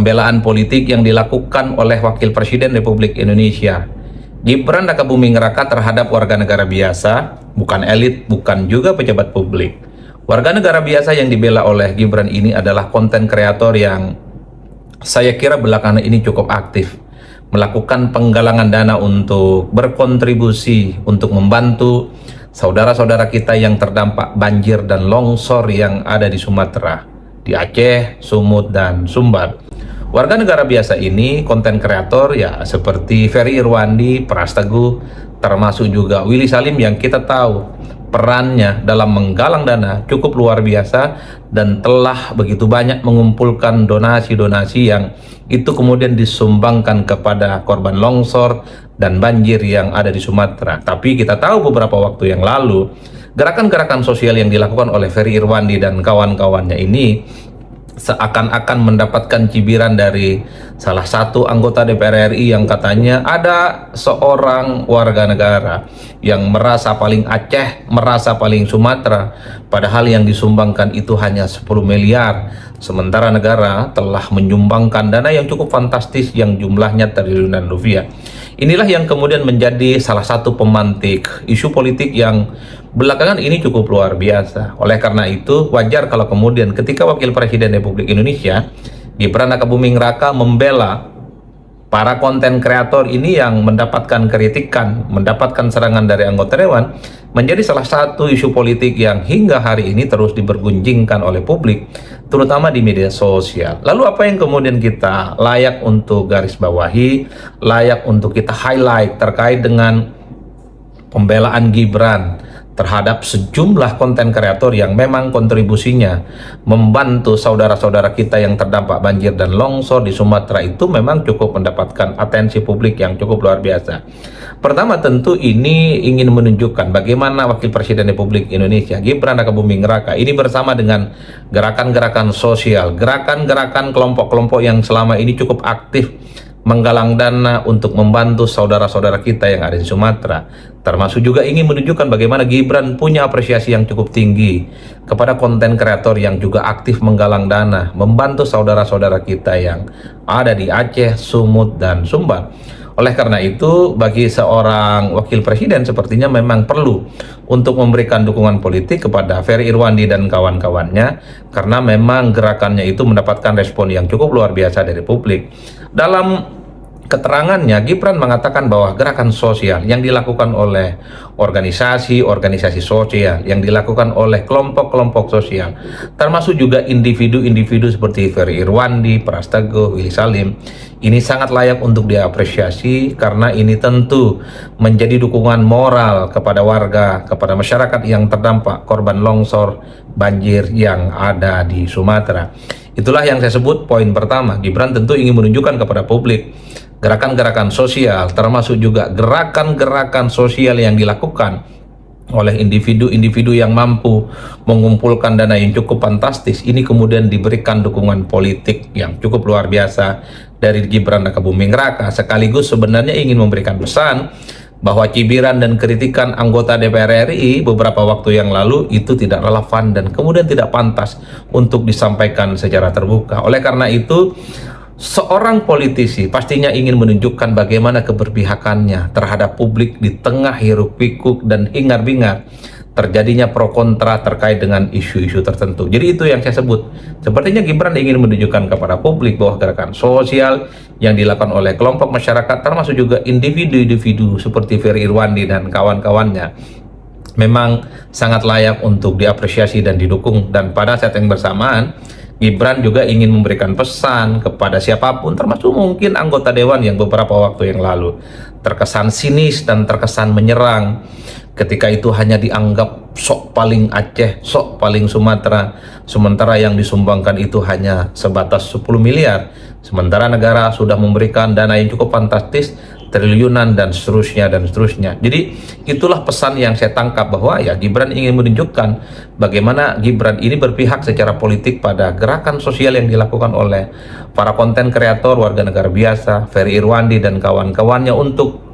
Pembelaan politik yang dilakukan oleh Wakil Presiden Republik Indonesia Gibran Rakabuming Raka terhadap warga negara biasa, bukan elit, bukan juga pejabat publik. Warga negara biasa yang dibela oleh Gibran ini adalah konten kreator yang saya kira belakangan ini cukup aktif melakukan penggalangan dana untuk berkontribusi untuk membantu saudara-saudara kita yang terdampak banjir dan longsor yang ada di Sumatera, di Aceh, Sumut, dan Sumbar. Warga negara biasa ini konten kreator ya seperti Ferry Irwandi, Pras Teguh, termasuk juga Willy Salim yang kita tahu perannya dalam menggalang dana cukup luar biasa dan telah begitu banyak mengumpulkan donasi-donasi yang itu kemudian disumbangkan kepada korban longsor dan banjir yang ada di Sumatera. Tapi kita tahu beberapa waktu yang lalu gerakan-gerakan sosial yang dilakukan oleh Ferry Irwandi dan kawan-kawannya ini seakan-akan mendapatkan cibiran dari salah satu anggota DPR RI yang katanya ada seorang warga negara yang merasa paling Aceh, merasa paling Sumatera, padahal yang disumbangkan itu hanya 10 miliar, sementara negara telah menyumbangkan dana yang cukup fantastis yang jumlahnya triliunan rupiah. Inilah yang kemudian menjadi salah satu pemantik isu politik yang belakangan ini cukup luar biasa. Oleh karena itu, wajar kalau kemudian ketika Wakil Presiden Republik Indonesia Gibran Rakabuming Raka membela para konten kreator ini yang mendapatkan kritikan, mendapatkan serangan dari anggota dewan, menjadi salah satu isu politik yang hingga hari ini terus dipergunjingkan oleh publik, terutama di media sosial. Lalu apa yang kemudian kita layak untuk garis bawahi, layak untuk kita highlight terkait dengan pembelaan Gibran terhadap sejumlah konten kreator yang memang kontribusinya membantu saudara-saudara kita yang terdampak banjir dan longsor di Sumatera itu memang cukup mendapatkan atensi publik yang cukup luar biasa. Pertama, tentu ini ingin menunjukkan bagaimana Wakil Presiden Republik Indonesia Gibran Rakabuming Raka ini bersama dengan gerakan-gerakan sosial, gerakan-gerakan kelompok-kelompok yang selama ini cukup aktif menggalang dana untuk membantu saudara-saudara kita yang ada di Sumatera, termasuk juga ingin menunjukkan bagaimana Gibran punya apresiasi yang cukup tinggi kepada konten kreator yang juga aktif menggalang dana membantu saudara-saudara kita yang ada di Aceh, Sumut, dan Sumbar. Oleh karena itu, bagi seorang wakil presiden sepertinya memang perlu untuk memberikan dukungan politik kepada Ferry Irwandi dan kawan-kawannya, karena memang gerakannya itu mendapatkan respon yang cukup luar biasa dari publik. Dalam keterangannya, Gibran mengatakan bahwa gerakan sosial yang dilakukan oleh organisasi sosial, yang dilakukan oleh kelompok-kelompok sosial, termasuk juga individu-individu seperti Ferry Irwandi, Pras Teguh, Willy Salim, ini sangat layak untuk diapresiasi karena ini tentu menjadi dukungan moral kepada warga, kepada masyarakat yang terdampak korban longsor banjir yang ada di Sumatera. Itulah yang saya sebut poin pertama. Gibran tentu ingin menunjukkan kepada publik gerakan-gerakan sosial, termasuk juga gerakan-gerakan sosial yang dilakukan oleh individu-individu yang mampu mengumpulkan dana yang cukup fantastis, ini kemudian diberikan dukungan politik yang cukup luar biasa dari Gibran Rakabuming Raka, sekaligus sebenarnya ingin memberikan pesan bahwa cibiran dan kritikan anggota DPR RI beberapa waktu yang lalu itu tidak relevan dan kemudian tidak pantas untuk disampaikan secara terbuka. Oleh karena itu, seorang politisi pastinya ingin menunjukkan bagaimana keberpihakannya terhadap publik di tengah hiruk-pikuk dan hingar-bingar terjadinya pro kontra terkait dengan isu-isu tertentu. Jadi itu yang saya sebut. Sepertinya Gibran ingin menunjukkan kepada publik bahwa gerakan sosial yang dilakukan oleh kelompok masyarakat, termasuk juga individu-individu seperti Ferry Irwandi dan kawan-kawannya, memang sangat layak untuk diapresiasi dan didukung. Dan pada saat yang bersamaan, Gibran juga ingin memberikan pesan kepada siapapun, termasuk mungkin anggota dewan yang beberapa waktu yang lalu terkesan sinis dan terkesan menyerang ketika itu hanya dianggap sok paling Aceh, sok paling Sumatera, sementara yang disumbangkan itu hanya sebatas 10 miliar, sementara negara sudah memberikan dana yang cukup fantastis, triliunan dan seterusnya dan seterusnya. Jadi itulah pesan yang saya tangkap, bahwa ya Gibran ingin menunjukkan bagaimana Gibran ini berpihak secara politik pada gerakan sosial yang dilakukan oleh para konten kreator warga negara biasa, Ferry Irwandi dan kawan-kawannya untuk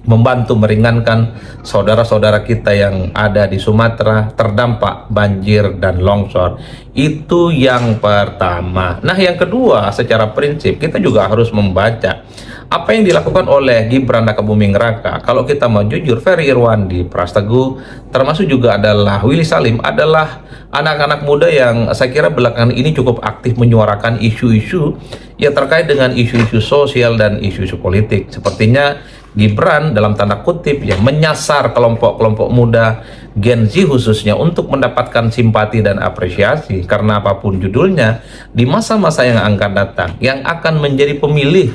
membantu meringankan saudara-saudara kita yang ada di Sumatera terdampak banjir dan longsor. Itu yang pertama. Nah, yang kedua, secara prinsip kita juga harus membaca apa yang dilakukan oleh Gibran Rakabuming Raka. Kalau kita mau jujur, Ferry Irwandi, Pras Teguh, termasuk juga adalah Willy Salim, adalah anak-anak muda yang saya kira belakangan ini cukup aktif menyuarakan isu-isu yang terkait dengan isu-isu sosial dan isu-isu politik. Sepertinya Gibran dalam tanda kutip ya menyasar kelompok-kelompok muda Gen Z khususnya untuk mendapatkan simpati dan apresiasi, karena apapun judulnya di masa-masa yang akan datang yang akan menjadi pemilih,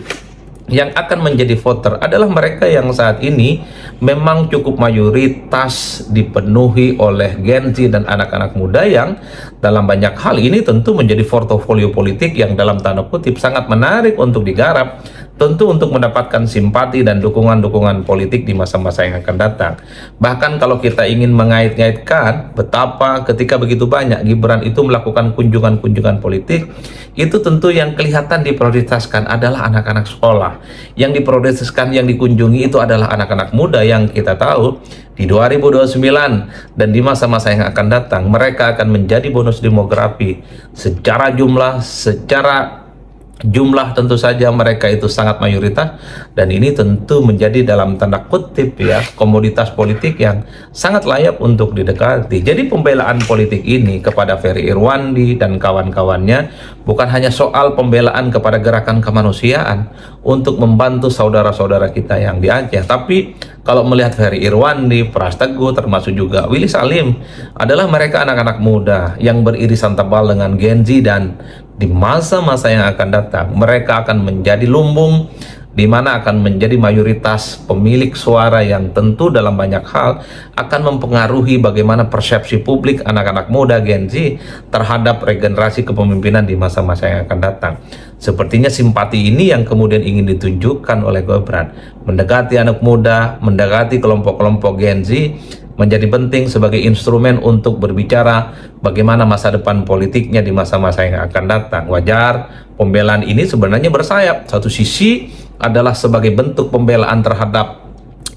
yang akan menjadi voter adalah mereka yang saat ini memang cukup mayoritas dipenuhi oleh Gen Z dan anak-anak muda yang dalam banyak hal ini tentu menjadi portofolio politik yang dalam tanda kutip sangat menarik untuk digarap, tentu untuk mendapatkan simpati dan dukungan-dukungan politik di masa-masa yang akan datang. Bahkan kalau kita ingin mengait-ngaitkan betapa ketika begitu banyak Gibran itu melakukan kunjungan-kunjungan politik, itu tentu yang kelihatan diprioritaskan adalah anak-anak sekolah. Yang diprioritaskan, yang dikunjungi itu adalah anak-anak muda yang kita tahu di 2029 dan di masa-masa yang akan datang mereka akan menjadi bonus demografi secara jumlah tentu saja mereka itu sangat mayoritas, dan ini tentu menjadi dalam tanda kutip ya komoditas politik yang sangat layak untuk didekati. Jadi pembelaan politik ini kepada Ferry Irwandi dan kawan-kawannya bukan hanya soal pembelaan kepada gerakan kemanusiaan untuk membantu saudara-saudara kita yang di Aceh, tapi kalau melihat Ferry Irwandi, Pras Teguh, termasuk juga Willy Salim, adalah mereka anak-anak muda yang beririsan tebal dengan Gen Z, dan di masa-masa yang akan datang mereka akan menjadi lumbung di mana akan menjadi mayoritas pemilik suara yang tentu dalam banyak hal akan mempengaruhi bagaimana persepsi publik anak-anak muda Gen Z terhadap regenerasi kepemimpinan di masa-masa yang akan datang. Sepertinya simpati ini yang kemudian ingin ditunjukkan oleh Gibran, mendekati anak muda, mendekati kelompok-kelompok Gen Z, menjadi penting sebagai instrumen untuk berbicara bagaimana masa depan politiknya di masa-masa yang akan datang. Wajar pembelaan ini sebenarnya bersayap. Satu sisi adalah sebagai bentuk pembelaan terhadap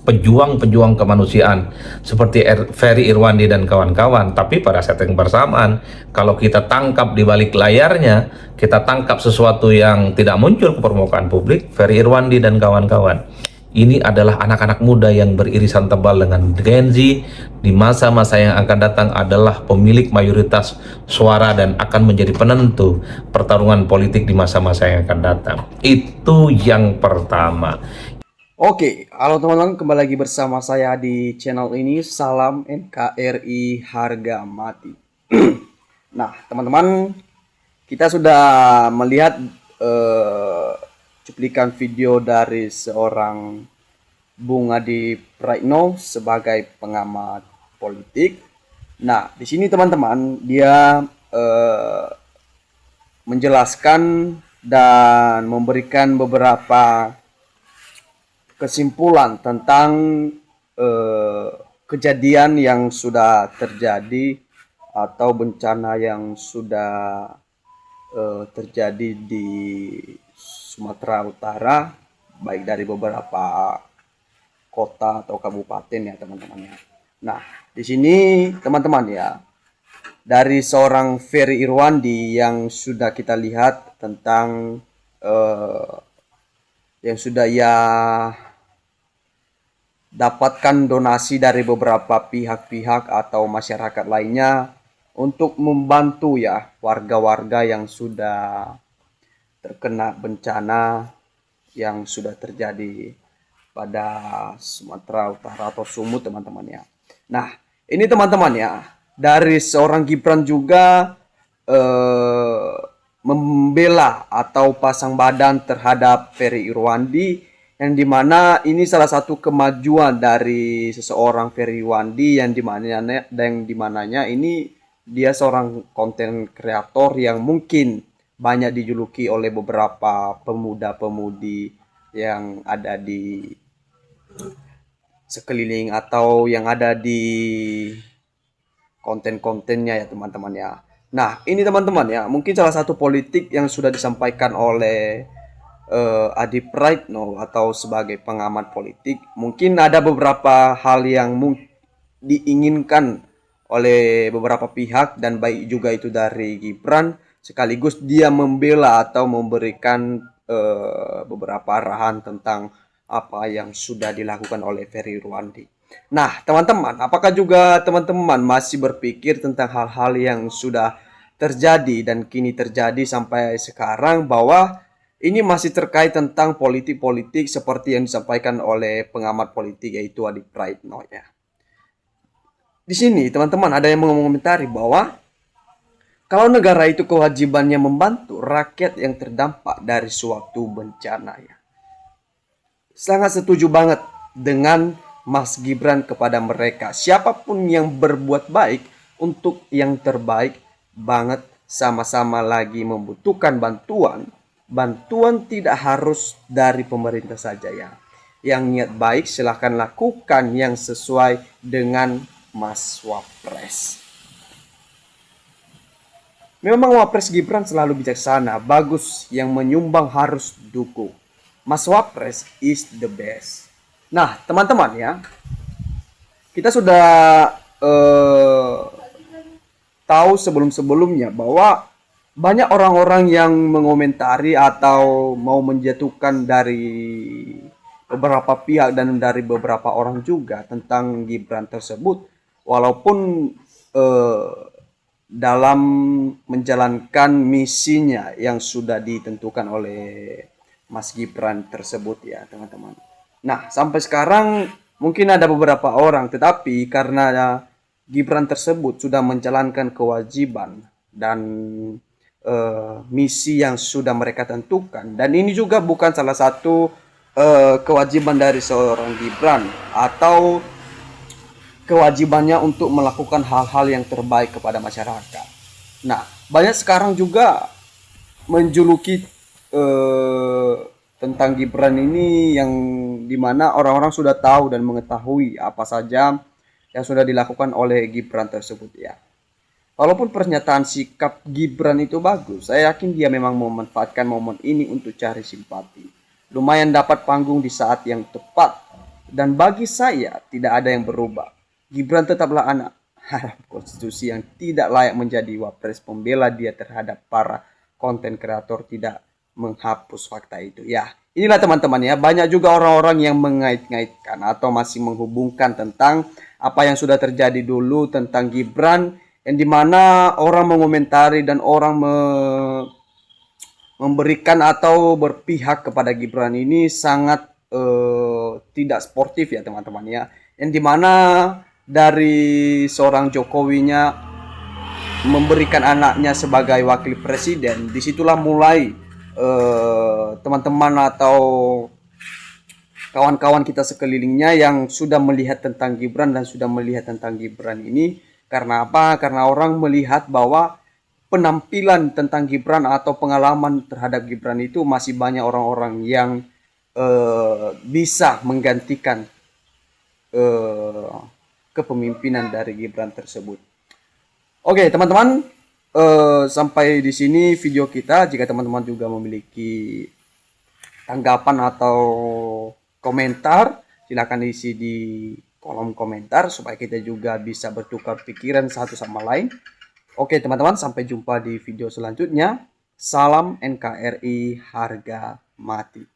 pejuang-pejuang kemanusiaan seperti Ferry Irwandi dan kawan-kawan, tapi pada saat yang bersamaan kalau kita tangkap di balik layarnya, kita tangkap sesuatu yang tidak muncul ke permukaan publik. Ferry Irwandi dan kawan-kawan ini adalah anak-anak muda yang beririsan tebal dengan Gen Z di masa-masa yang akan datang, adalah pemilik mayoritas suara dan akan menjadi penentu pertarungan politik di masa-masa yang akan datang. Itu yang pertama. Oke, halo teman-teman, kembali lagi bersama saya di channel ini. Salam NKRI harga mati. Nah, teman-teman, kita sudah melihat cuplikan video dari seorang Bung Adi Praitno sebagai pengamat politik. Nah, di sini teman-teman dia menjelaskan dan memberikan beberapa kesimpulan tentang kejadian yang sudah terjadi atau bencana yang sudah terjadi di Sumatera Utara, baik dari beberapa kota atau kabupaten ya teman-teman ya. Nah, di sini teman-teman ya, dari seorang Ferry Irwandi yang sudah kita lihat tentang yang sudah ya dapatkan donasi dari beberapa pihak-pihak atau masyarakat lainnya untuk membantu ya warga-warga yang sudah terkena bencana yang sudah terjadi pada Sumatera Utara atau Sumut teman-teman ya. Nah, ini teman-teman ya, dari seorang Gibran juga membela atau pasang badan terhadap Ferry Irwandi, yang dimana ini salah satu kemajuan dari seseorang Ferry Irwandi yang dimananya ini dia seorang konten kreator yang mungkin banyak dijuluki oleh beberapa pemuda-pemudi yang ada di sekeliling atau yang ada di konten-kontennya ya teman-teman ya. Nah, ini teman-teman ya, mungkin salah satu politik yang sudah disampaikan oleh Adi Praitno atau sebagai pengamat politik, mungkin ada beberapa hal yang diinginkan oleh beberapa pihak dan baik juga itu dari Gibran, sekaligus dia membela atau memberikan beberapa arahan tentang apa yang sudah dilakukan oleh Ferry Irwandi. Nah, teman-teman, apakah juga teman-teman masih berpikir tentang hal-hal yang sudah terjadi dan kini terjadi sampai sekarang, bahwa ini masih terkait tentang politik-politik seperti yang disampaikan oleh pengamat politik yaitu Adi Praitno ya. Di sini teman-teman ada yang mengomentari bahwa kalau negara itu kewajibannya membantu rakyat yang terdampak dari suatu bencana ya. Sangat setuju banget dengan Mas Gibran kepada mereka. Siapapun yang berbuat baik untuk yang terbaik banget, sama-sama lagi membutuhkan bantuan. Bantuan tidak harus dari pemerintah saja ya. Yang niat baik silahkan lakukan yang sesuai dengan Mas Wapres. Memang Wapres Gibran selalu bijaksana, bagus, yang menyumbang harus dukung. Mas Wapres is the best. Nah, teman-teman ya, kita sudah tahu sebelum-sebelumnya bahwa banyak orang-orang yang mengomentari atau mau menjatuhkan dari beberapa pihak dan dari beberapa orang juga tentang Gibran tersebut, walaupun dalam menjalankan misinya yang sudah ditentukan oleh Mas Gibran tersebut ya teman-teman. Nah, sampai sekarang mungkin ada beberapa orang, tetapi karena Gibran tersebut sudah menjalankan kewajiban dan misi yang sudah mereka tentukan, dan ini juga bukan salah satu kewajiban dari seorang Gibran atau kewajibannya untuk melakukan hal-hal yang terbaik kepada masyarakat. Nah, banyak sekarang juga menjuluki tentang Gibran ini yang dimana orang-orang sudah tahu dan mengetahui apa saja yang sudah dilakukan oleh Gibran tersebut ya. Walaupun pernyataan sikap Gibran itu bagus, saya yakin dia memang memanfaatkan momen ini untuk cari simpati. Lumayan dapat panggung di saat yang tepat, dan bagi saya tidak ada yang berubah. Gibran tetaplah anak harap konstitusi yang tidak layak menjadi wapres. Pembela dia terhadap para konten kreator tidak menghapus fakta itu ya. Inilah teman-teman ya, banyak juga orang-orang yang mengait-ngaitkan atau masih menghubungkan tentang apa yang sudah terjadi dulu tentang Gibran, yang dimana orang mengomentari dan orang memberikan atau berpihak kepada Gibran ini sangat tidak sportif ya teman-teman ya, yang dimana dari seorang Jokowinya memberikan anaknya sebagai wakil presiden, disitulah mulai teman-teman atau kawan-kawan kita sekelilingnya yang sudah melihat tentang Gibran dan sudah melihat tentang Gibran ini. Karena apa? Karena orang melihat bahwa penampilan tentang Gibran atau pengalaman terhadap Gibran itu masih banyak orang-orang yang bisa menggantikan kepemimpinan dari Gibran tersebut. Oke, teman-teman, sampai di sini video kita. Jika teman-teman juga memiliki tanggapan atau komentar, silakan isi di kolom komentar supaya kita juga bisa bertukar pikiran satu sama lain. Oke, teman-teman, sampai jumpa di video selanjutnya. Salam NKRI harga mati.